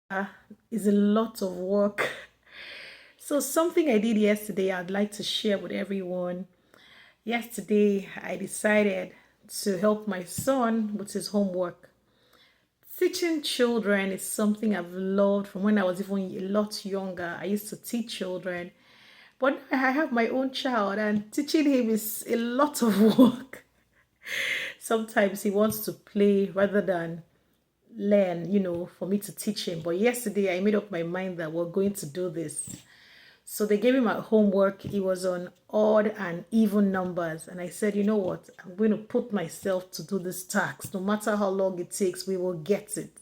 uh, is a lot of work. So something I did yesterday I'd like to share with everyone. Yesterday I decided to help my son with his homework. Teaching children is something I've loved from when I was even a lot younger. I used to teach children, but now I have my own child and teaching him is a lot of work. Sometimes he wants to play rather than learn, for me to teach him. But yesterday I made up my mind that we're going to do this. So they gave him my homework. It was on odd and even numbers. And I said, you know what? I'm going to put myself to do this task. No matter how long it takes, we will get it.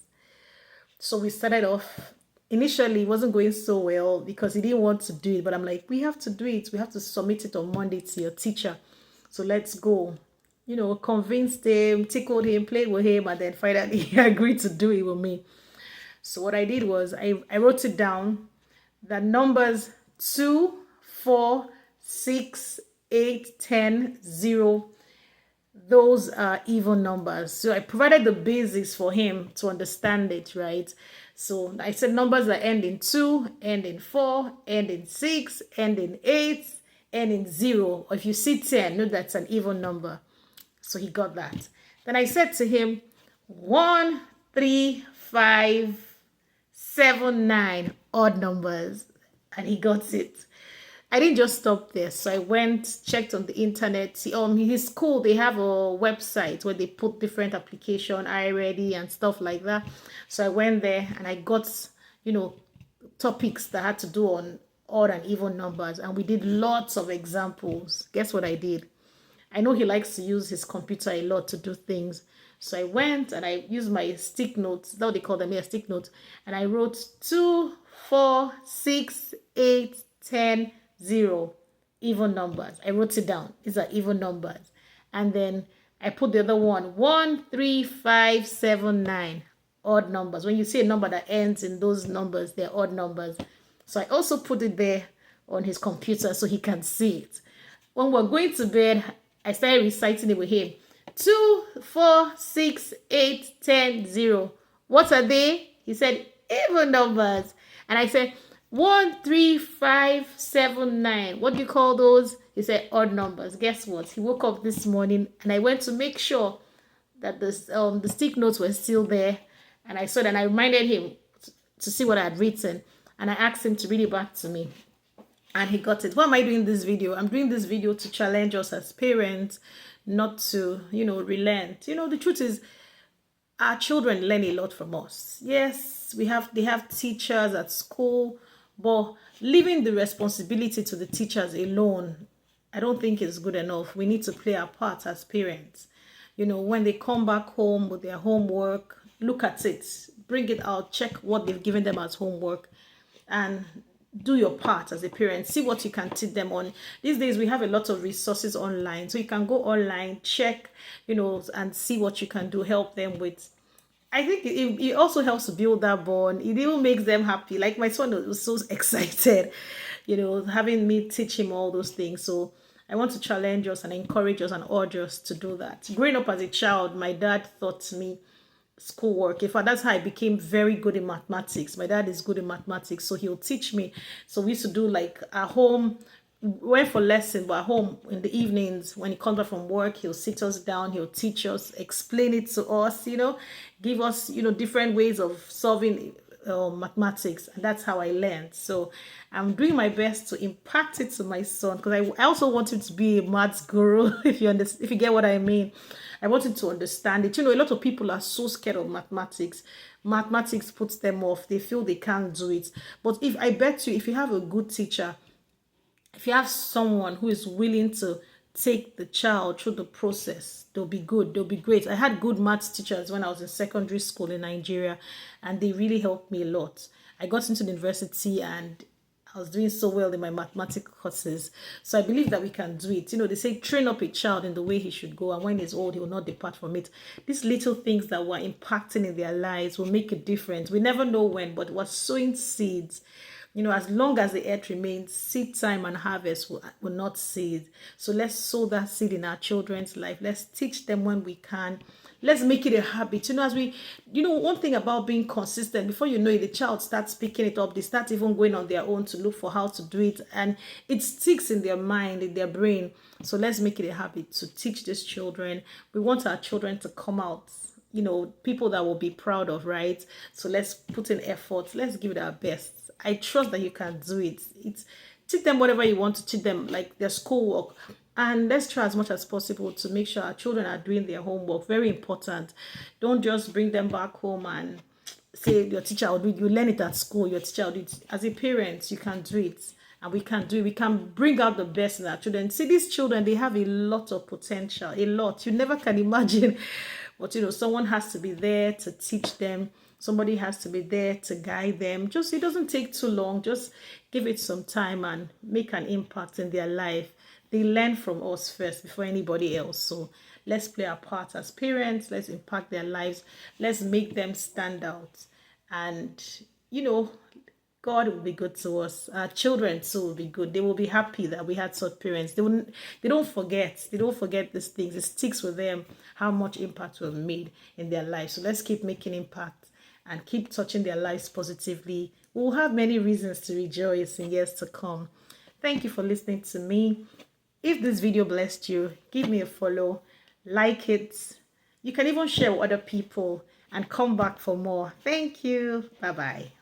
So we started off. Initially, it wasn't going so well because he didn't want to do it. But I'm like, we have to do it. We have to submit it on Monday to your teacher. So let's go. Convinced him, tickled him, played with him, and then finally he agreed to do it with me. So what I did was I wrote it down. The numbers 2, 4, 6, 8, 10, 0. Those are even numbers. So I provided the basics for him to understand it, right? So I said numbers that end in 2, end in 4, end in 6, end in 8, end in 0. Or if you see 10, know that's an even number. So he got that. Then I said to him, 1, 3, 5, 7, 9, odd numbers. And he got it. I didn't just stop there. So I went, checked on the internet. His school, they have a website where they put different application, iReady and stuff like that. So I went there and I got, topics that had to do on odd and even numbers. And we did lots of examples. Guess what I did? I know he likes to use his computer a lot to do things. So I went and I used my stick notes. That's what they call them here, stick notes. And I wrote 2, 4, 6, 8, 10, 0. Even numbers. I wrote it down. These are even numbers. And then I put the other one. 1, 3, 5, 7, 9. Odd numbers. When you see a number that ends in those numbers, they're odd numbers. So I also put it there on his computer so he can see it. When we're going to bed, I started reciting it with him. 2, 4, 6, 8, 10, 0. What are they? He said, even numbers. And I said, 1, 3, 5, 7, 9. What do you call those? He said, odd numbers. Guess what? He woke up this morning and I went to make sure that the stick notes were still there. And I saw that and I reminded him to see what I had written. And I asked him to read it back to me. And he got it. Why am I doing this video? I'm doing this video to challenge us as parents, not to, relent. The truth is, our children learn a lot from us. Yes, they have teachers at school, but leaving the responsibility to the teachers alone, I don't think is good enough. We need to play our part as parents. When they come back home with their homework, look at it, bring it out, check what they've given them as homework, and do your part as a parent. See what you can teach them on. These days we have a lot of resources online, so you can go online, check, and see what you can do, help them with. I think it also helps to build that bond. It even makes them happy. Like my son was so excited, having me teach him all those things. So I want to challenge us and encourage us and urge us to do that. Growing up as a child, my dad taught me schoolwork. In fact, that's how I became very good in mathematics. My dad is good in mathematics, so he'll teach me. So we used to do like at home, we went for lessons, but at home in the evenings when he comes back from work, he'll sit us down, he'll teach us, explain it to us, give us, different ways of solving mathematics, and that's how I learned. So I'm doing my best to impact it to my son because I also want him to be a maths guru. If you get what I mean. I want him to understand it. A lot of people are so scared of mathematics. Mathematics puts them off. They feel they can't do it. But I bet you, if you have a good teacher, if you have someone who is willing to take the child through the process, they'll be good. They'll be great. I had good maths teachers when I was in secondary school in Nigeria, and they really helped me a lot. I got into the university and I was doing so well in my mathematics courses. So I believe that we can do it. They say train up a child in the way he should go, and when he's old, he will not depart from it. These little things that we're impacting in their lives will make a difference. We never know when, but we're sowing seeds. As long as the earth remains, seed time and harvest will not cease. So let's sow that seed in our children's life. Let's teach them when we can. Let's make it a habit. As we, one thing about being consistent, before you know it, the child starts picking it up. They start even going on their own to look for how to do it. And it sticks in their mind, in their brain. So let's make it a habit to teach these children. We want our children to come out, people that will be proud of, right? So let's put in effort. Let's give it our best. I trust that you can do it. Teach them whatever you want to teach them, like their schoolwork. And let's try as much as possible to make sure our children are doing their homework. Very important. Don't just bring them back home and say your teacher will do it. You learn it at school. Your teacher will do it. As a parent, you can do it. And we can do it. We can bring out the best in our children. See, these children, they have a lot of potential. A lot. You never can imagine. But, someone has to be there to teach them. Somebody has to be there to guide them. It doesn't take too long. Just give it some time and make an impact in their life. They learn from us first before anybody else. So let's play our part as parents. Let's impact their lives. Let's make them stand out. And, God will be good to us. Our children too will be good. They will be happy that we had such parents. They don't forget. They don't forget these things. It sticks with them how much impact we've made in their lives. So let's keep making impact and keep touching their lives positively. We'll have many reasons to rejoice in years to come. Thank you for listening to me. If this video blessed you, give me a follow, like it. You can even share with other people and come back for more. Thank you. Bye-bye.